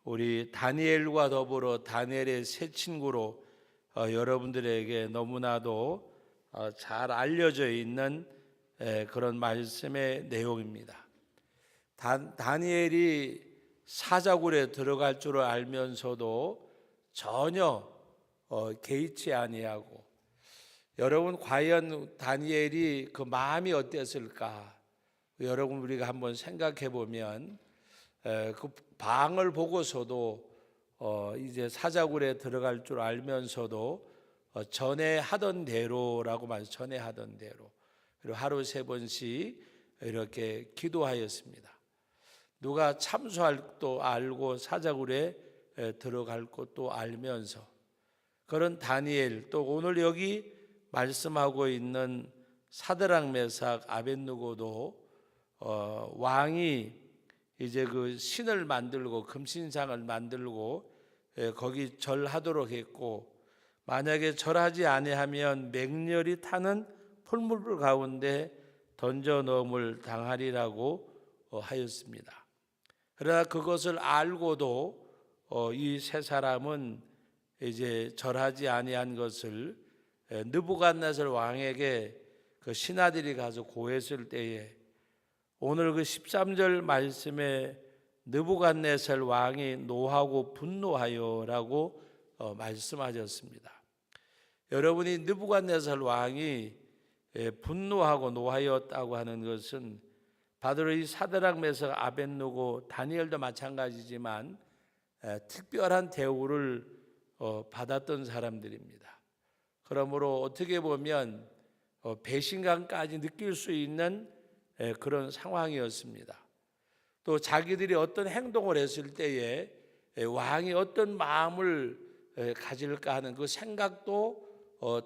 우리 다니엘과 더불어 다니엘의 새 친구로 여러분들에게 너무나도 잘 알려져 있는 그런 말씀의 내용입니다. 다니엘이 사자굴에 들어갈 줄 알면서도 전혀 개의치 아니하고, 여러분 과연 다니엘이 그 마음이 어땠을까? 여러분 우리가 한번 생각해 보면 그 방을 보고서도 이제 사자굴에 들어갈 줄 알면서도 전에 하던 대로라고 말해서 전에 하던 대로, 그리고 하루 3번씩 이렇게 기도하였습니다. 누가 참수할 것도 알고 사자굴에 들어갈 것도 알면서, 그런 다니엘, 또 오늘 여기 말씀하고 있는 사드락 메삭 아벳느고도 왕이 이제 그 신을 만들고 금신상을 만들고 거기 절하도록 했고, 만약에 절하지 아니하면 맹렬히 타는 풀무불 가운데 던져 넣음을 당하리라고 하였습니다. 그러나 그것을 알고도 이 세 사람은 이제 절하지 아니한 것을 느부갓네살 왕에게 그 신하들이 가서 고했을 때에, 오늘 그 13절 말씀에 느부갓네살 왕이 노하고 분노하여라고 말씀하셨습니다. 여러분이 느부갓네살 왕이 분노하고 노하였다고 하는 것은 바로 이 사드락 메삭 아벳느고 다니엘도 마찬가지지만 특별한 대우를 받았던 사람들입니다. 그러므로 어떻게 보면 배신감까지 느낄 수 있는 그런 상황이었습니다. 또 자기들이 어떤 행동을 했을 때에 왕이 어떤 마음을 가질까 하는 그 생각도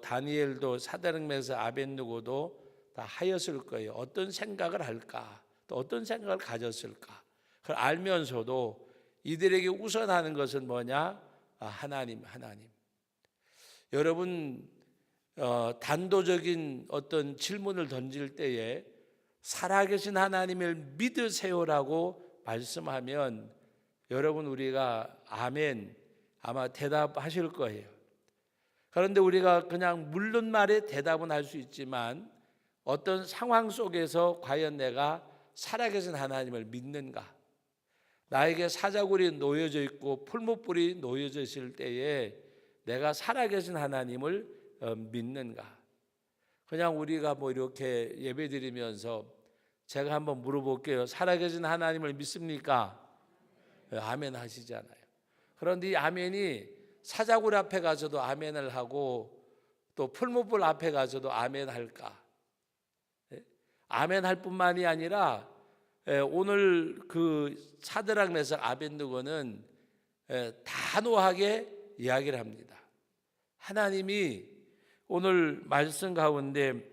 다니엘도 사드락 메삭 아벳느고도 다 하였을 거예요. 어떤 생각을 할까, 또 어떤 생각을 가졌을까. 그걸 알면서도 이들에게 우선하는 것은 뭐냐? 하나님. 여러분 단도적인 어떤 질문을 던질 때에 살아계신 하나님을 믿으세요라고 말씀하면 여러분 우리가 아멘 아마 대답하실 거예요. 그런데 우리가 그냥 물론 말에 대답은 할 수 있지만 어떤 상황 속에서 과연 내가 살아계신 하나님을 믿는가? 나에게 사자굴이 놓여져 있고 풀무불이 놓여져 있을 때에 내가 살아계신 하나님을 믿는가? 그냥 우리가 뭐 이렇게 예배드리면서 제가 한번 물어볼게요. 살아계신 하나님을 믿습니까? 아멘 하시잖아요. 그런데 이 아멘이 사자굴 앞에 가서도 아멘을 하고 또 풀무불 앞에 가서도 아멘 할까? 아멘 할 뿐만이 아니라 오늘 그 사드락 메삭 아벳느고는 단호하게 이야기를 합니다. 하나님이 오늘 말씀 가운데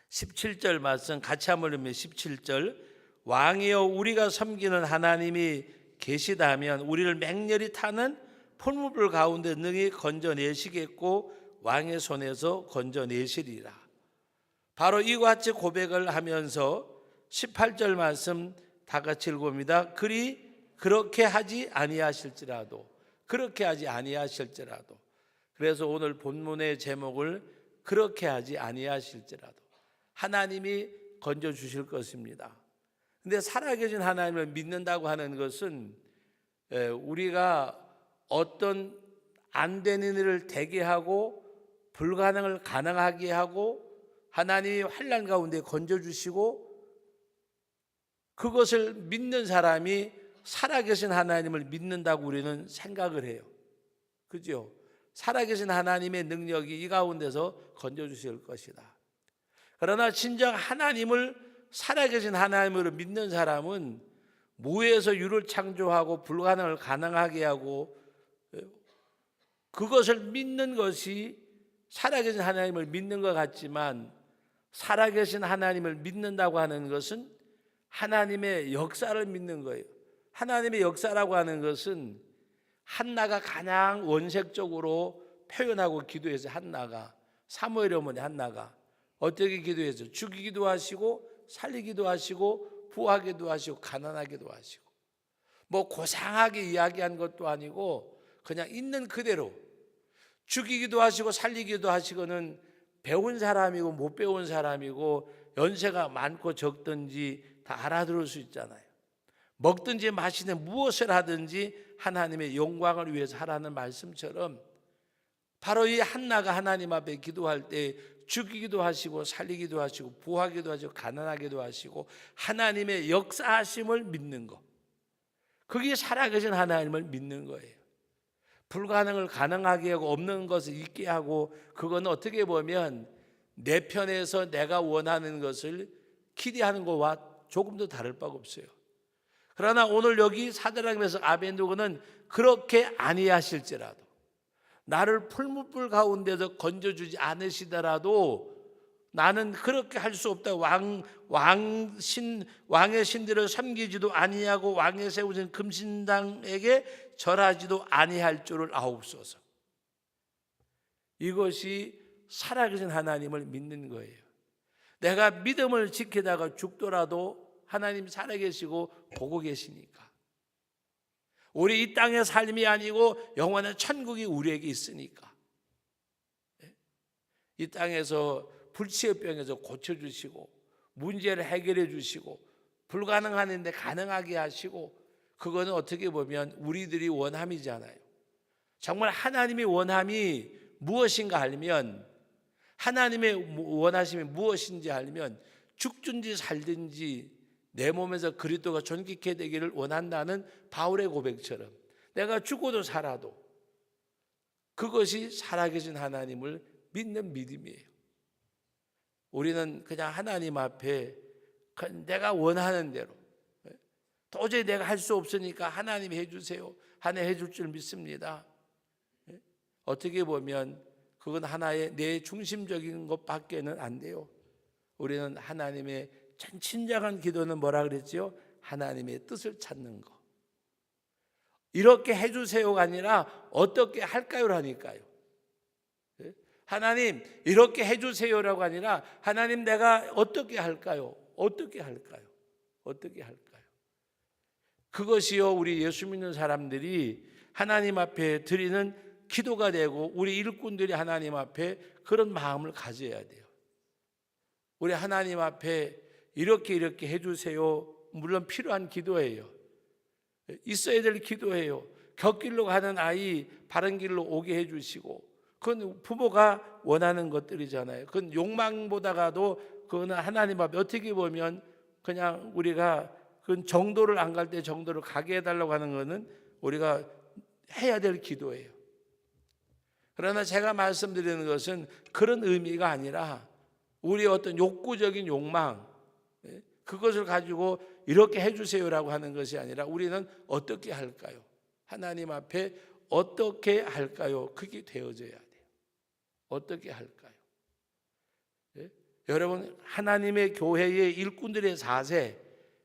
17절 말씀 같이 한번 읽으면 17절, 왕이여 우리가 섬기는 하나님이 계시다면 우리를 맹렬히 타는 풀무불 가운데 능히 건져내시겠고 왕의 손에서 건져내시리라. 바로 이와 같이 고백을 하면서 18절 말씀 다 같이 읽어봅니다. 그렇게 하지 아니하실지라도, 그렇게 하지 아니하실지라도. 그래서 오늘 본문의 제목을 그렇게 하지 아니하실지라도, 하나님이 건져주실 것입니다. 근데 살아계신 하나님을 믿는다고 하는 것은 우리가 어떤 안 되는 일을 되게 하고 불가능을 가능하게 하고 하나님이 환난 가운데 건져주시고 그것을 믿는 사람이 살아계신 하나님을 믿는다고 우리는 생각을 해요. 그죠? 살아계신 하나님의 능력이 이 가운데서 건져주실 것이다. 그러나 진정 하나님을, 살아계신 하나님으로 믿는 사람은 무에서 유를 창조하고 불가능을 가능하게 하고 그것을 믿는 것이 살아계신 하나님을 믿는 것 같지만, 살아계신 하나님을 믿는다고 하는 것은 하나님의 역사를 믿는 거예요. 하나님의 역사라고 하는 것은 한나가 가장 원색적으로 표현하고 기도해서, 한나가 사무엘 어머니 한나가 어떻게 기도해서 죽이기도 하시고 살리기도 하시고 부하기도 하시고 가난하기도 하시고, 뭐 고상하게 이야기한 것도 아니고 그냥 있는 그대로 죽이기도 하시고 살리기도 하시고는 배운 사람이고 못 배운 사람이고 연세가 많고 적든지 다 알아들을 수 있잖아요. 먹든지 마시든 무엇을 하든지 하나님의 영광을 위해서 하라는 말씀처럼 바로 이 한나가 하나님 앞에 기도할 때 죽이기도 하시고 살리기도 하시고 부하기도 하시고 가난하기도 하시고 하나님의 역사하심을 믿는 것, 그게 살아계신 하나님을 믿는 거예요. 불가능을 가능하게 하고 없는 것을 있게 하고, 그건 어떻게 보면 내 편에서 내가 원하는 것을 기대하는 것과 조금도 다를 바가 없어요. 그러나 오늘 여기 사드락 메삭 아벤누고는 그렇게 아니하실지라도, 나를 풀무불 가운데서 건져주지 않으시더라도 나는 그렇게 할 수 없다. 왕의 신들을 섬기지도 아니하고 왕의 세우신 금신당에게 절하지도 아니할 줄을 아옵소서. 이것이 살아계신 하나님을 믿는 거예요. 내가 믿음을 지키다가 죽더라도 하나님 살아계시고 보고 계시니까. 우리 이 땅의 삶이 아니고 영원한 천국이 우리에게 있으니까. 이 땅에서 불치의 병에서 고쳐주시고 문제를 해결해 주시고 불가능한데 가능하게 하시고, 그거는 어떻게 보면 우리들이 원함이잖아요. 정말 하나님의 원함이 무엇인가 알면, 하나님의 원하심이 무엇인지 알면 죽든지 살든지 내 몸에서 그리스도가 존귀케 되기를 원한다는 바울의 고백처럼 내가 죽어도 살아도 그것이 살아계신 하나님을 믿는 믿음이에요. 우리는 그냥 하나님 앞에 내가 원하는 대로, 도저히 내가 할 수 없으니까 하나님이 해주세요 하나님 해줄 줄 믿습니다. 어떻게 보면 그건 하나의 내 중심적인 것밖에는 안 돼요. 우리는 하나님의 진정한 기도는 뭐라 그랬지요? 하나님의 뜻을 찾는 거. 이렇게 해주세요가 아니라 어떻게 할까요라니까요. 하나님 이렇게 해주세요라고 아니라 하나님 내가 어떻게 할까요? 어떻게 할까요? 어떻게 할까요? 그것이요 우리 예수 믿는 사람들이 하나님 앞에 드리는 기도가 되고, 우리 일꾼들이 하나님 앞에 그런 마음을 가져야 돼요. 우리 하나님 앞에 이렇게 해주세요. 물론 필요한 기도예요. 있어야 될 기도예요. 곁길로 가는 아이 바른 길로 오게 해주시고, 그건 부모가 원하는 것들이잖아요. 그건 욕망보다가도 그거는 하나님 앞에 어떻게 보면 그냥 우리가 그 정도를 안 갈 때 정도를 가게 해달라고 하는 거는 우리가 해야 될 기도예요. 그러나 제가 말씀드리는 것은 그런 의미가 아니라 우리의 어떤 욕구적인 욕망, 그것을 가지고 이렇게 해주세요라고 하는 것이 아니라 우리는 어떻게 할까요? 하나님 앞에 어떻게 할까요? 그게 되어져야 돼요. 어떻게 할까요? 여러분, 하나님의 교회의 일꾼들의 자세,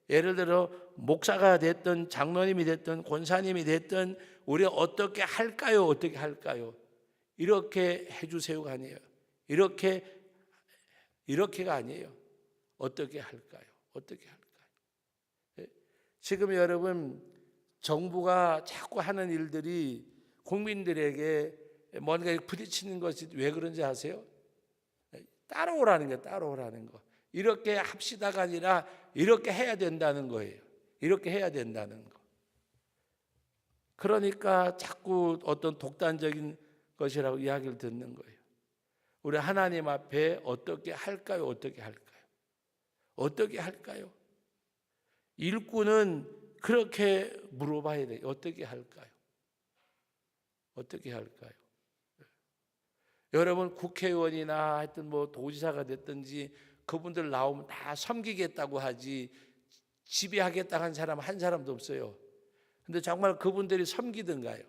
예를 들어 목사가 됐든 장로님이 됐든 권사님이 됐든 우리가 어떻게 할까요? 어떻게 할까요? 이렇게 해주세요가 아니에요. 이렇게가 아니에요. 어떻게 할까요? 어떻게 할까요? 지금 여러분, 정부가 자꾸 하는 일들이 국민들에게 뭔가 부딪히는 것이 왜 그런지 아세요? 따라오라는 거, 따라오라는 거. 이렇게 합시다가 아니라 이렇게 해야 된다는 거예요. 이렇게 해야 된다는 거. 그러니까 자꾸 어떤 독단적인 것이라고 이야기를 듣는 거예요. 우리 하나님 앞에 어떻게 할까요? 어떻게 할까요? 어떻게 할까요? 일꾼은 그렇게 물어봐야 돼요. 어떻게 할까요? 어떻게 할까요? 여러분, 국회의원이나 하여튼 뭐 도지사가 됐든지 그분들 나오면 다 섬기겠다고 하지 지배하겠다 한 사람 한 사람도 없어요. 근데 정말 그분들이 섬기든가요?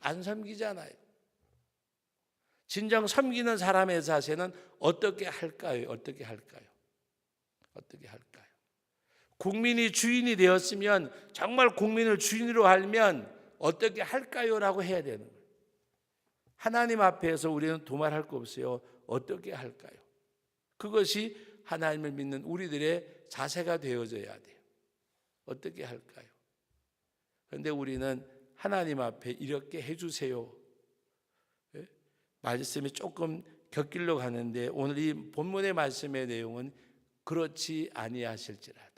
안 섬기잖아요. 진정 섬기는 사람의 자세는 어떻게 할까요? 어떻게 할까요? 어떻게 할까요? 국민이 주인이 되었으면, 정말 국민을 주인으로 알면 어떻게 할까요? 라고 해야 되는 거예요. 하나님 앞에서 우리는 두말할 거 없어요. 어떻게 할까요? 그것이 하나님을 믿는 우리들의 자세가 되어져야 돼요. 어떻게 할까요? 그런데 우리는 하나님 앞에 이렇게 해주세요. 예? 말씀이 조금 곁길로 가는데 오늘 이 본문의 말씀의 내용은 그렇지 아니하실지라도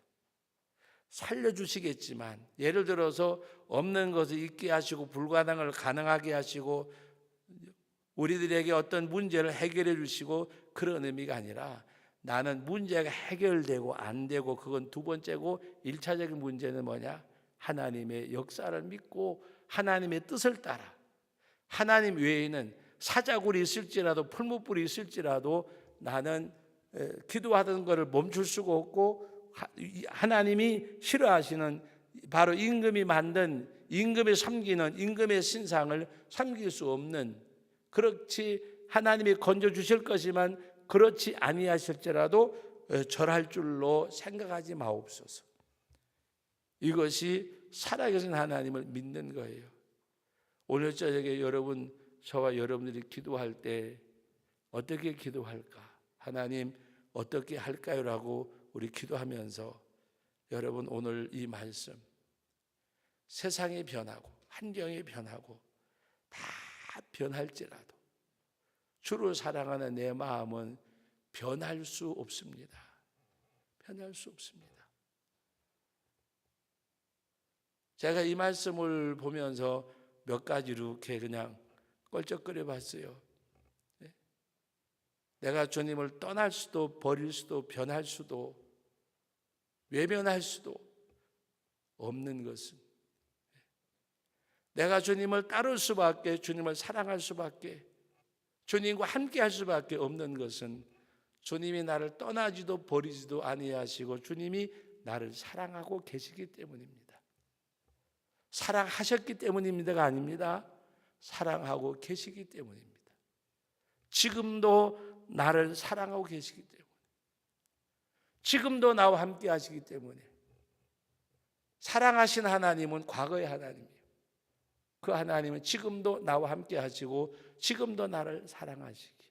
살려주시겠지만, 예를 들어서 없는 것을 있게 하시고 불가능을 가능하게 하시고 우리들에게 어떤 문제를 해결해 주시고, 그런 의미가 아니라 나는 문제가 해결되고 안 되고 그건 두 번째고, 1차적인 문제는 뭐냐? 하나님의 역사를 믿고 하나님의 뜻을 따라, 하나님 외에는 사자굴이 있을지라도 풀무불이 있을지라도 나는 기도하던 것을 멈출 수가 없고, 하나님이 싫어하시는 바로 임금이 만든, 임금이 섬기는 임금의 신상을 섬길 수 없는, 그렇지 하나님이 건져 주실 것이지만 그렇지 아니하실지라도 절할 줄로 생각하지 마옵소서. 이것이 살아계신 하나님을 믿는 거예요. 오늘 저녁에 여러분, 저와 여러분들이 기도할 때 어떻게 기도할까? 하나님 어떻게 할까요? 라고 우리 기도하면서, 여러분 오늘 이 말씀, 세상이 변하고 환경이 변하고 다 변할지라도 주를 사랑하는 내 마음은 변할 수 없습니다. 변할 수 없습니다. 제가 이 말씀을 보면서 몇 가지로 이렇게 그냥 껄쩍거려 봤어요. 내가 주님을 떠날 수도 버릴 수도 변할 수도 외면할 수도 없는 것은, 내가 주님을 따를 수밖에, 주님을 사랑할 수밖에, 주님과 함께 할 수밖에 없는 것은 주님이 나를 떠나지도 버리지도 아니하시고 주님이 나를 사랑하고 계시기 때문입니다. 사랑하셨기 때문입니다가 아닙니다. 사랑하고 계시기 때문입니다. 지금도 나를 사랑하고 계시기 때문에, 지금도 나와 함께 하시기 때문에. 사랑하신 하나님은 과거의 하나님이에요. 그 하나님은 지금도 나와 함께 하시고 지금도 나를 사랑하시기,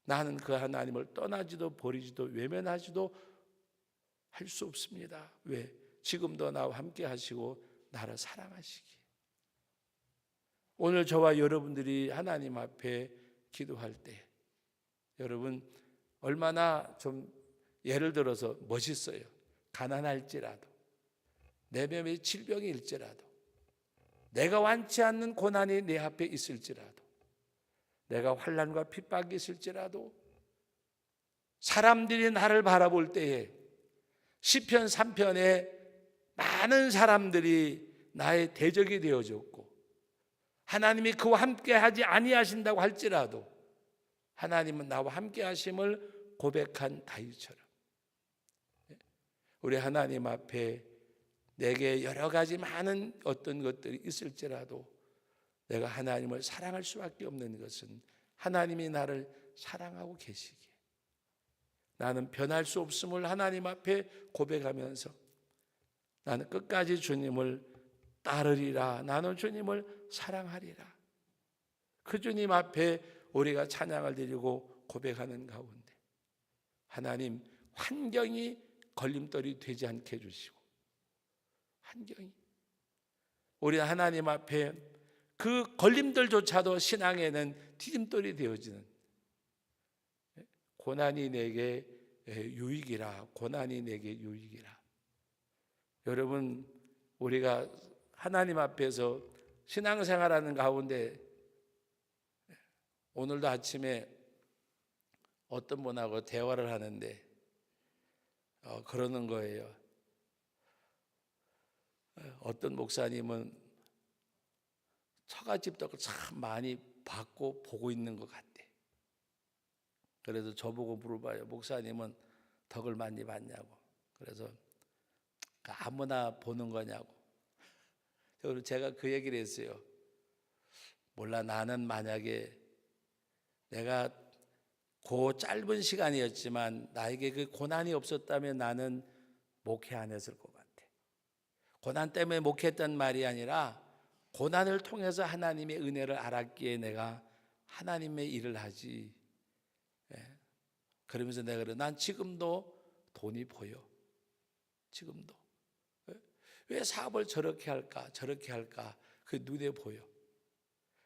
나는 그 하나님을 떠나지도 버리지도 외면하지도 할 수 없습니다. 왜? 지금도 나와 함께 하시고 나를 사랑하시기. 오늘 저와 여러분들이 하나님 앞에 기도할 때, 여러분 얼마나 좀 예를 들어서 멋있어요. 가난할지라도, 내 몸에 질병이 일지라도, 내가 원치 않는 고난이 내 앞에 있을지라도, 내가 환난과 핍박이 있을지라도, 사람들이 나를 바라볼 때에 시편 3편에 많은 사람들이 나의 대적이 되어졌고 하나님이 그와 함께 하지 아니하신다고 할지라도 하나님은 나와 함께 하심을 고백한 다윗처럼, 우리 하나님 앞에 내게 여러 가지 많은 어떤 것들이 있을지라도 내가 하나님을 사랑할 수밖에 없는 것은 하나님이 나를 사랑하고 계시기에 나는 변할 수 없음을 하나님 앞에 고백하면서 나는 끝까지 주님을 따르리라, 나는 주님을 사랑하리라. 그 주님 앞에 우리가 찬양을 드리고 고백하는 가운데 하나님, 환경이 걸림돌이 되지 않게 해주시고, 환경이, 우리 하나님 앞에 그 걸림돌조차도 신앙에는 디딤돌이 되어지는, 고난이 내게 유익이라, 고난이 내게 유익이라. 여러분, 우리가 하나님 앞에서 신앙생활하는 가운데 오늘도 아침에 어떤 분하고 대화를 하는데 그러는 거예요. 어떤 목사님은 처갓집 덕을 참 많이 받고 보고 있는 것 같대. 그래서 저보고 물어봐요. 목사님은 덕을 많이 받냐고. 그래서 아무나 보는 거냐고. 그래서 제가 그 얘기를 했어요. 몰라, 나는 만약에 내가 그 짧은 시간이었지만 나에게 그 고난이 없었다면 나는 목회 안 했을 것 같아. 고난 때문에 목회했던 말이 아니라 고난을 통해서 하나님의 은혜를 알았기에 내가 하나님의 일을 하지. 그러면서 내가 그래, 난 지금도 돈이 보여. 지금도. 왜 사업을 저렇게 할까 저렇게 할까 그 눈에 보여.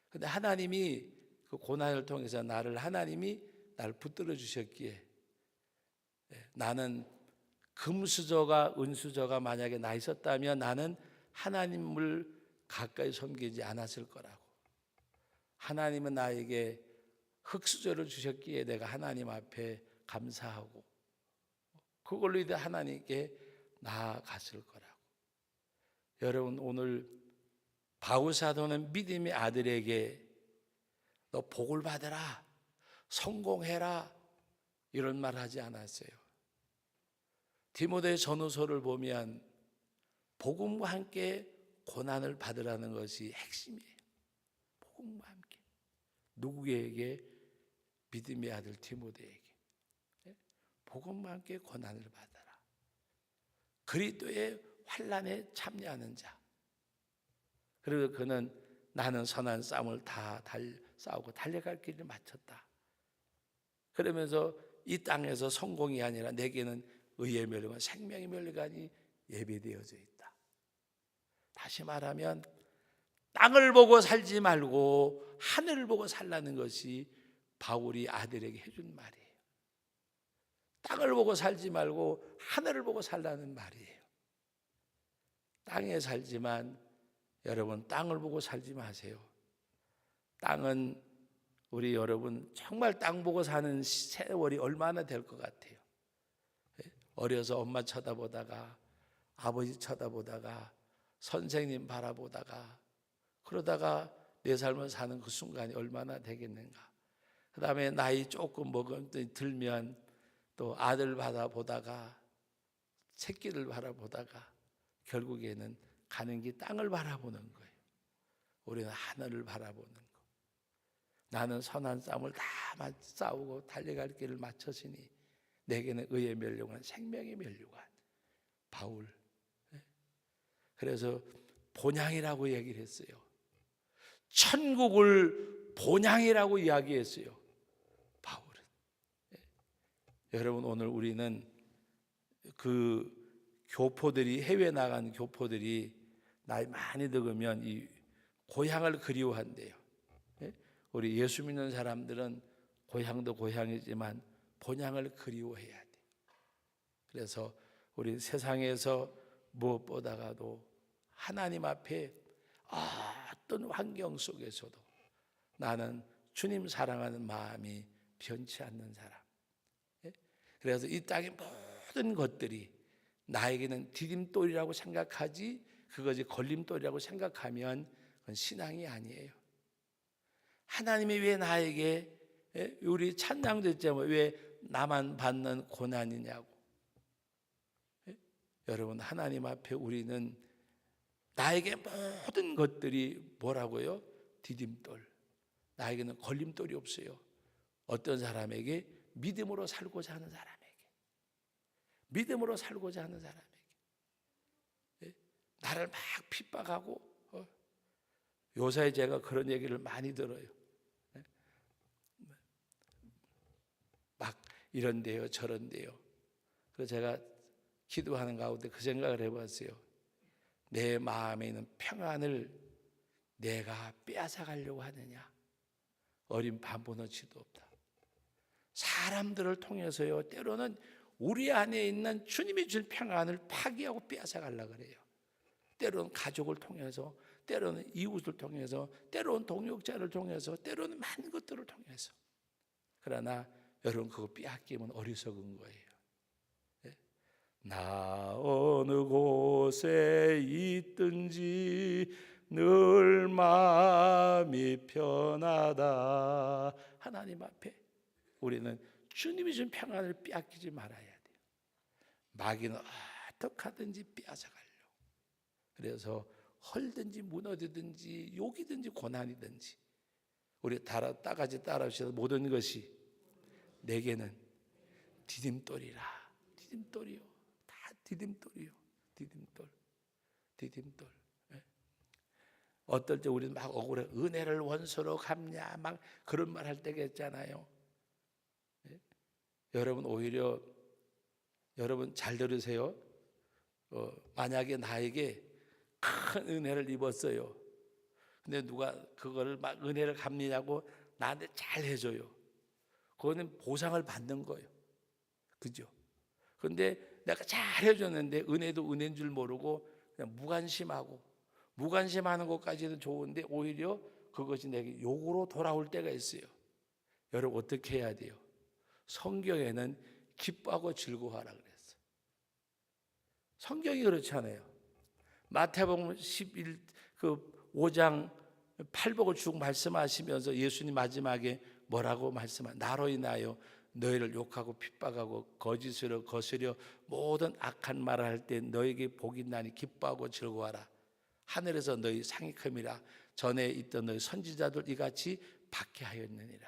근데 하나님이 그 고난을 통해서 하나님이 나를 붙들어 주셨기에 나는 금수저가 은수저가 만약에 나 있었다면 나는 하나님을 가까이 섬기지 않았을 거라고. 하나님은 나에게 흙수저를 주셨기에 내가 하나님 앞에 감사하고 그걸로 이제 하나님께 나아갔을 거라고. 여러분, 오늘 바울 사도는 믿음의 아들에게 너 복을 받으라, 성공해라 이런 말 하지 않았어요. 디모데 전후서를 보면 복음과 함께 고난을 받으라는 것이 핵심이에요. 복음과 함께. 누구에게? 믿음의 아들 디모데에게. 복음과 함께 고난을 받아라. 그리스도의 환난에 참여하는 자. 그리고 그는 나는 선한 싸움을 다 싸우고 달려갈 길을 마쳤다. 그러면서 이 땅에서 성공이 아니라 내게는 의의 멸류관, 생명의 멸류관이 예배되어져 있다. 다시 말하면 땅을 보고 살지 말고 하늘을 보고 살라는 것이 바울이 아들에게 해준 말이에요. 땅을 보고 살지 말고 하늘을 보고 살라는 말이에요. 땅에 살지만 여러분 땅을 보고 살지 마세요. 땅은 우리 여러분 정말 땅 보고 사는 세월이 얼마나 될 것 같아요. 어려서 엄마 쳐다보다가 아버지 쳐다보다가 선생님 바라보다가 그러다가 내 삶을 사는 그 순간이 얼마나 되겠는가. 그 다음에 나이 조금 들면 또 아들 바라보다가 새끼를 바라보다가 결국에는 가는 길 땅을 바라보는 거예요. 우리는 하늘을 바라보는 거. 나는 선한 싸움을 다 싸우고 달려갈 길을 마쳤으니 내게는 의의 멸류관, 생명의 멸류관. 바울. 그래서 본향이라고 얘기를 했어요. 천국을 본향이라고 이야기했어요. 바울은. 여러분, 오늘 우리는 그 교포들이, 해외 나간 교포들이 나이 많이 먹으면 이 고향을 그리워한대요. 우리 예수 믿는 사람들은 고향도 고향이지만 본향을 그리워해야 돼. 그래서 우리 세상에서 무엇보다도 하나님 앞에 어떤 환경 속에서도 나는 주님 사랑하는 마음이 변치 않는 사람. 그래서 이 땅의 모든 것들이 나에게는 디딤돌이라고 생각하지 그것이 걸림돌이라고 생각하면 그건 신앙이 아니에요. 하나님이 왜 나에게, 우리 찬양도 했잖아요. 왜 나만 받는 고난이냐고. 여러분, 하나님 앞에 우리는 나에게 모든 것들이 뭐라고요? 디딤돌. 나에게는 걸림돌이 없어요. 어떤 사람에게? 믿음으로 살고자 하는 사람에게. 믿음으로 살고자 하는 사람에게. 나를 막 핍박하고, 요새 제가 그런 얘기를 많이 들어요. 막 이런데요 저런데요. 그래서 제가 기도하는 가운데 그 생각을 해봤어요. 내 마음에 있는 평안을 내가 빼앗아가려고 하느냐. 어린 밤부너치도 없다. 사람들을 통해서요 때로는 우리 안에 있는 주님이 준 평안을 파기하고 빼앗아가려고 그래요. 때로는 가족을 통해서, 때로는 이웃을 통해서, 때로는 동역자를 통해서, 때로는 많은 것들을 통해서. 그러나 여러분 그거 빼앗기면 어리석은 거예요. 나 어느 곳에 있든지 늘 마음이 편하다. 하나님 앞에 우리는 주님이 준 평안을 빼앗기지 말아야 돼요. 마귀는 어떻게 하든지 빼앗아가려고. 그래서 헐든지 무너지든지 욕이든지 고난이든지 우리 따가지 따라오셔서 모든 것이 내게는 디딤돌이라. 디딤돌이요. 다 디딤돌이요. 디딤돌. 어떨 때 우리는 막 억울해. 은혜를 원수로 갚냐 막 그런 말 할 때가 있잖아요. 여러분 오히려 여러분 잘 들으세요. 만약에 나에게 큰 은혜를 입었어요. 근데 누가 그거를 막 은혜를 갚느냐고 나한테 잘 해줘요. 그거는 보상을 받는 거예요. 그죠? 근데 내가 잘 해줬는데 은혜도 은혜인 줄 모르고 그냥 무관심하는 것까지는 좋은데 오히려 그것이 내게 욕으로 돌아올 때가 있어요. 여러분 어떻게 해야 돼요? 성경에는 기뻐하고 즐거워하라 그랬어요. 성경이 그렇잖아요. 마태복음 5장 8복을 쭉 말씀하시면서 예수님 마지막에 뭐라고 말씀하세요? 나로 인하여 너희를 욕하고 핍박하고 거짓으로 거스려 모든 악한 말을 할 때 너에게 복이 있나니 기뻐하고 즐거워하라. 하늘에서 너희 상이 큼이라. 전에 있던 너희 선지자들 이같이 받게 하였느니라.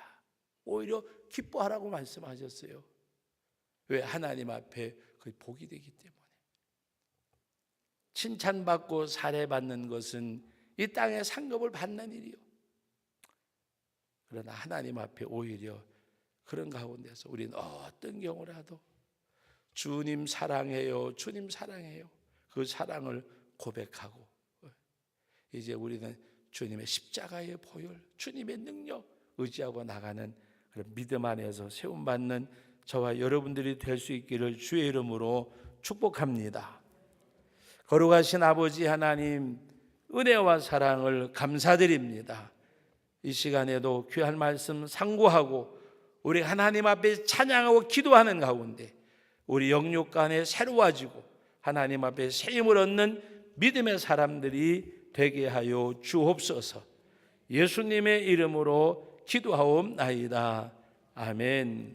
오히려 기뻐하라고 말씀하셨어요. 왜? 하나님 앞에 그 복이 되기 때문에. 칭찬받고 사례받는 것은 이 땅에 상급을 받는 일이요. 그러나 하나님 앞에 오히려 그런 가운데서 우리는 어떤 경우라도 주님 사랑해요, 주님 사랑해요. 그 사랑을 고백하고 이제 우리는 주님의 십자가의 보혈, 주님의 능력 의지하고 나가는 그런 믿음 안에서 세움받는 저와 여러분들이 될 수 있기를 주의 이름으로 축복합니다. 거룩하신 아버지 하나님, 은혜와 사랑을 감사드립니다. 이 시간에도 귀한 말씀 상고하고 우리 하나님 앞에 찬양하고 기도하는 가운데 우리 영육 간에 새로워지고 하나님 앞에 새 힘을 얻는 믿음의 사람들이 되게 하여 주옵소서. 예수님의 이름으로 기도하옵나이다. 아멘.